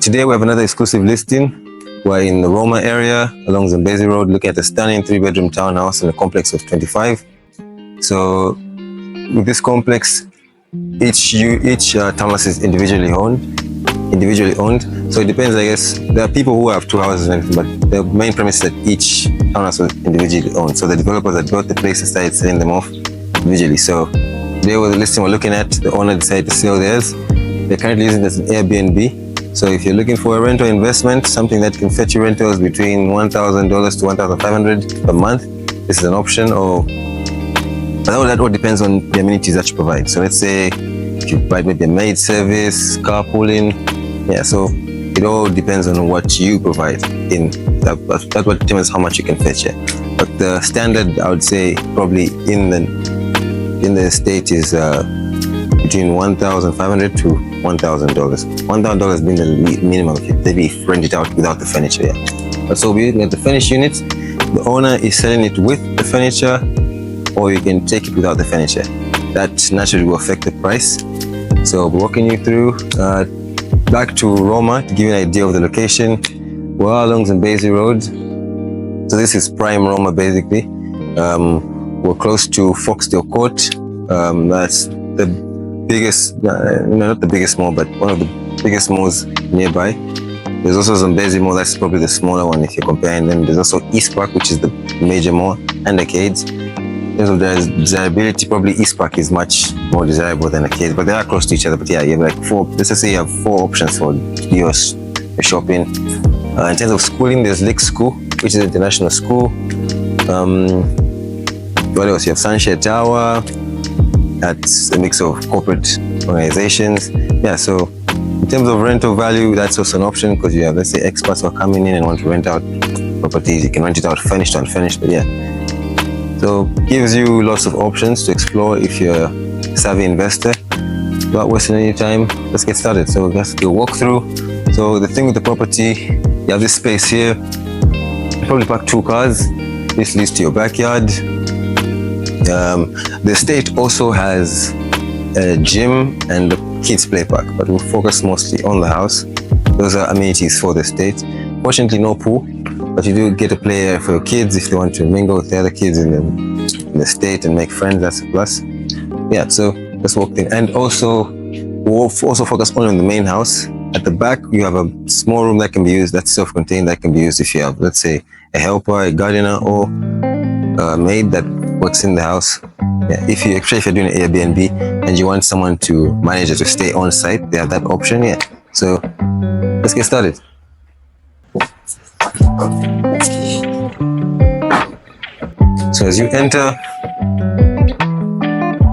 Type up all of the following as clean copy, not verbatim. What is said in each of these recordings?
today we have another exclusive listing. We're in the Roma area along Zambezi Road, looking at a stunning 3-bedroom townhouse in a complex of 25. So with this complex, each townhouse is individually owned. So it depends, I guess. There are people who have 2 houses and everything, but the main premise is that each townhouse is individually owned. So the developers that bought the place decided selling them off individually. So today was the listing we're looking at. The owner decided to sell theirs. They're currently using it as an Airbnb. So if you're looking for a rental investment, something that can fetch you rentals between $1,000 to $1,500 per month, this is an option. But that all depends on the amenities that you provide. So let's say if you provide maybe a maid service, carpooling, so it all depends on what you provide. That's what determines how much you can fetch. But the standard, I would say, probably in the estate is between $1,500 to $1,000. $1,000 being the minimum if you rent it out without the furniture. But so we're looking at the furnished units. The owner is selling it with the furniture, or you can take it without the furniture. That naturally will affect the price. So we're walking you through back to Roma to give you an idea of the location. We're along Zambezi Road. So this is prime Roma basically. We're close to Foxdale Court. That's the biggest, not the biggest mall, but one of the biggest malls nearby. There's also Zambezi Mall, that's probably the smaller one if you're comparing them. There's also East Park, which is the major mall, and Arcades. In terms of desirability, probably East Park is much more desirable than Arcades, but they are close to each other. But yeah, you have like let's just say you have 4 options for your shopping. In terms of schooling, there's Lake School, which is an international school. What else? You have Sunshine Tower. That's a mix of corporate organizations. So in terms of rental value, that's also an option because you have, let's say, expats who are coming in and want to rent out properties. You can rent it out furnished or unfurnished, but so gives you lots of options to explore if you're a savvy investor. Without wasting any time, let's get started. So let's do a walkthrough. So the thing with the property, you have this space here. You probably park 2 cars. This leads to your backyard. The estate also has a gym and a kids play park, but we'll focus mostly on the house. Those are amenities for the estate. Fortunately, no pool, but you do get a play area for your kids if they want to mingle with the other kids in the estate and make friends. That's a plus. So let's walk in. And also, we'll also focus only on the main house. At the back, you have a small room that can be used, that's self-contained, that can be used if you have, let's say, a helper, a gardener, or a maid that works in the house. If you're doing an Airbnb and you want someone to manage it to stay on site, they have that option. So let's get started. So as you enter,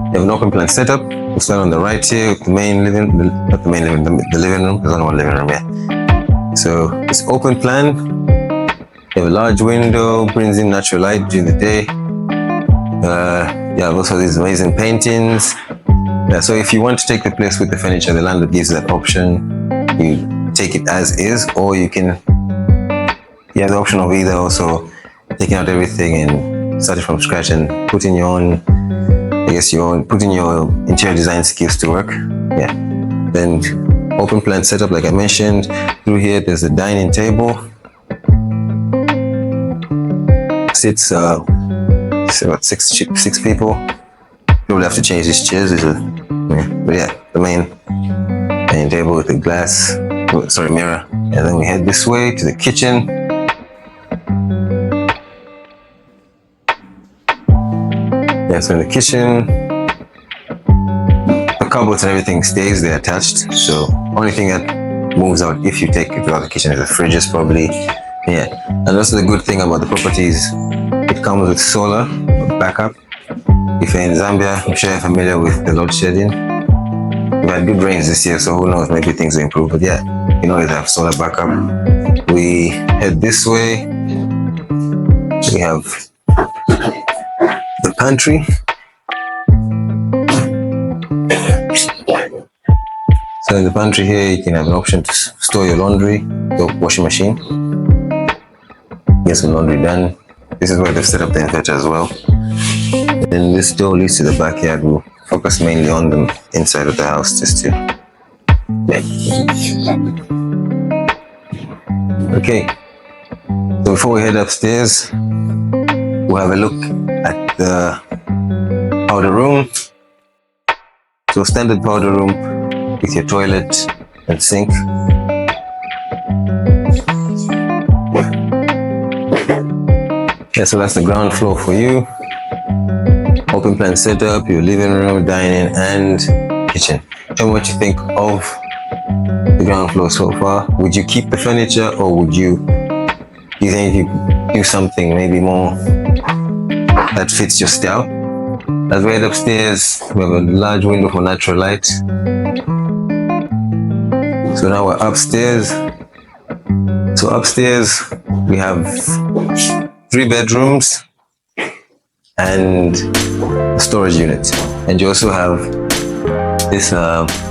you have an open plan setup. We'll start on the right here with the living room. There's only one living room. So it's open plan. You have a large window, brings in natural light during the day. You have also these amazing paintings. So if you want to take the place with the furniture, the landlord gives that option. You take it as is, or you have the option of either also taking out everything and starting from scratch and putting your interior design skills to work. Then open plan setup, like I mentioned. Through here, there's a dining table. Sits about six people. You'll have to change these chairs. But the main dining table with the mirror. And then we head this way to the kitchen. So in the kitchen, the cupboards and everything stays, they're attached. So only thing that moves out if you take it out of the kitchen is the fridges probably. And also the good thing about the property is it comes with solar backup. If you're in Zambia, I'm sure you're familiar with the load shedding. We've had good rains this year, so who knows, maybe things will improve. But you always have solar backup. We head this way. We have the pantry. So in the pantry here, you can have an option to store your laundry, the washing machine. Get some laundry done. This is where they've set up the inverter as well. And then this door leads to the backyard. We'll focus mainly on the inside of the house just to Okay, so before we head upstairs, we'll have a look at the powder room. So standard powder room with your toilet and sink. Yeah, so that's the ground floor for you. Open plan setup, your living room, dining, and kitchen. Tell me what you think of the ground floor so far. Would you keep the furniture, or would you think you do something maybe more that fits your style? As we head upstairs, we have a large window for natural light. So now we're upstairs. So upstairs we have 3 bedrooms and a storage unit, and you also have this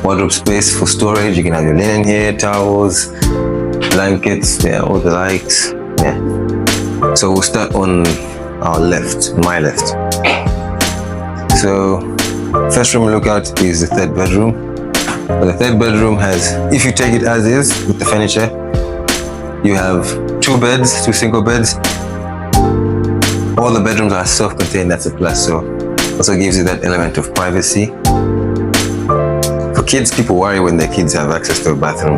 wardrobe space for storage. You can have your linen here, towels, blankets, yeah, all the likes. Yeah. So we'll start on our left, my left. So first room we look at is the 3rd bedroom. But the 3rd bedroom has, if you take it as is with the furniture, you have 2 beds, 2 single beds. All the bedrooms are self-contained, that's a plus, so also gives you that element of privacy. For kids, people worry when their kids have access to a bathroom.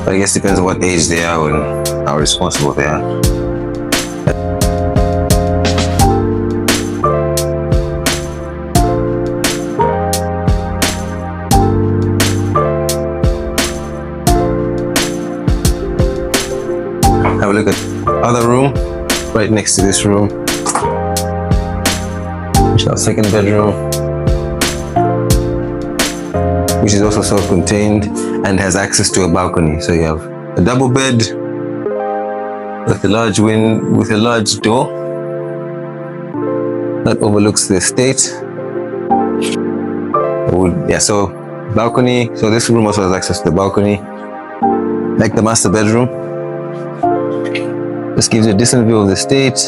But I guess it depends on what age they are and how responsible they are. Have a look at the other room right next to this room, which is our 2nd bedroom, which is also self-contained and has access to a balcony. So you have a double bed with a large with a large door that overlooks the estate. Yeah, so balcony. So this room also has access to the balcony, like the master bedroom. This gives you a decent view of the estate.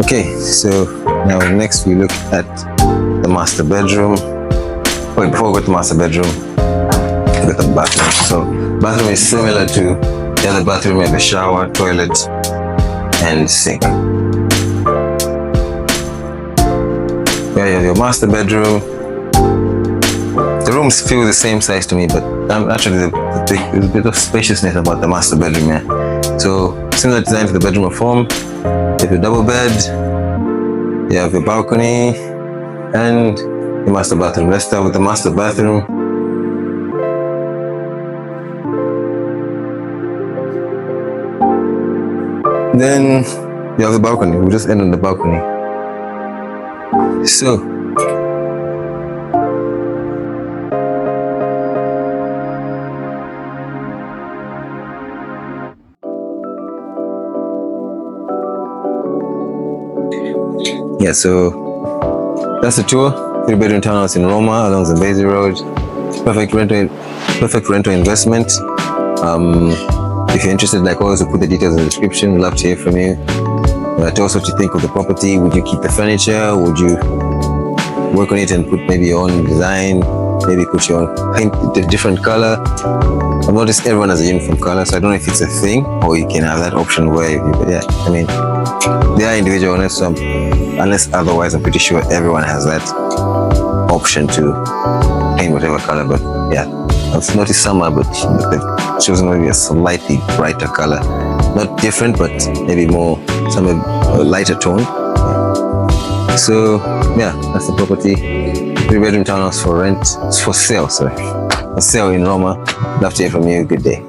Okay, so now next we look at the master bedroom. Wait, before we go to the master bedroom, look at the bathroom. So bathroom is similar to the other bathroom. You have a shower, toilet, and sink. Yeah, you have your master bedroom. The rooms feel the same size to me, but actually there's a bit of spaciousness about the master bedroom. Yeah. So similar design to the bedroom of home. You have your double bed, you have your balcony, and your master bathroom. Let's start with the master bathroom. Then you have the balcony. We'll just end on the balcony. So yeah, so that's the tour. 3-bedroom townhouse in Roma along Zambezi Road. Perfect rental investment. If you're interested, like always, we'll put the details in the description. We'd love to hear from you. Tell us what you think of the property. Would you keep the furniture? Would you work on it and put maybe your own design? Maybe put your own paint a different color. I've noticed everyone has a uniform color, so I don't know if it's a thing or you can have that option where, yeah, I mean, they are individual owners, so unless otherwise, I'm pretty sure everyone has that option to paint whatever color. But yeah, I've noticed some are, but they've chosen maybe a slightly brighter color. Not different, but maybe more, some a lighter tone. So yeah, that's the property. 3-bedroom townhouse for rent. It's for sale, sorry. For sale in Roma. Love to hear from you. Good day.